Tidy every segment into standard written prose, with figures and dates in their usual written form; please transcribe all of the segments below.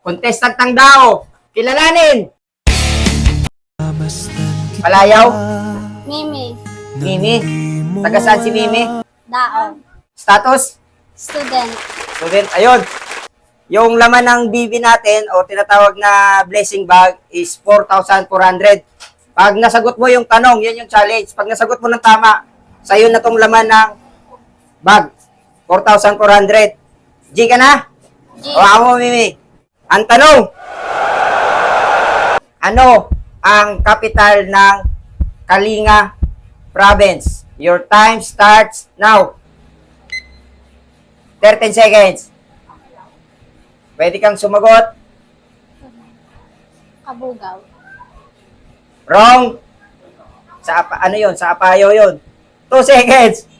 Contestant ng Dao. Kilalanin. Palayaw. Mimi. Mimi. Taga saan si Mimi? Daon. Status? Student. Student. Ayun. Yung laman ng BB natin o tinatawag na blessing bag is 4,400. Pag nasagot mo yung tanong, yun yung challenge. Pag nasagot mo ng tama, sa'yo na tong laman ng bag. 4,400. G ka na? G. O ako, Mimi. Ang tanong, ano ang capital ng Kalinga Province? Your time starts now. 13 seconds. Pwede kang sumagot. Kabugaw. Wrong. Ano yun? Sa Apayo yun. 2 seconds.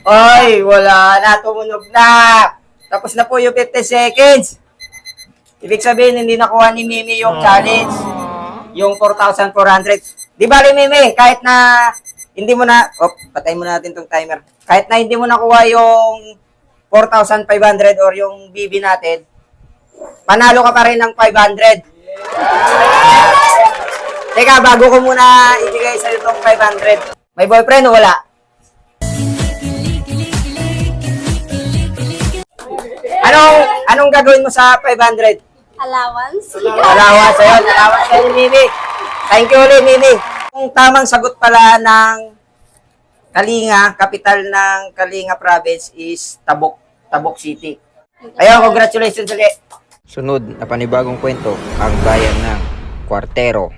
Oy, wala na. Tumunog na. Tapos na po yung 50 seconds. Ibig sabihin, hindi nakuha ni Mimi yung challenge. Yung 4,400. Di bali, Mimi, kahit na hindi mo na... patayin mo natin tong timer. Kahit na hindi mo nakuha yung 4,500 or yung BB natin, panalo ka pa rin ng 500. Teka, bago ko muna ibigay sa'yo itong 500. May boyfriend o wala? Anong gagawin mo sa 500? Allowance. Allowance sa'yo. Allowance sa'yo, Mimi. Thank you ulit, Mimi. Yung tamang sagot pala ng Kalinga, capital ng Kalinga Province is Tabuk City. Ayun, congratulations ulit. Sunod na panibagong kwento, ang bayan ng Kuartero.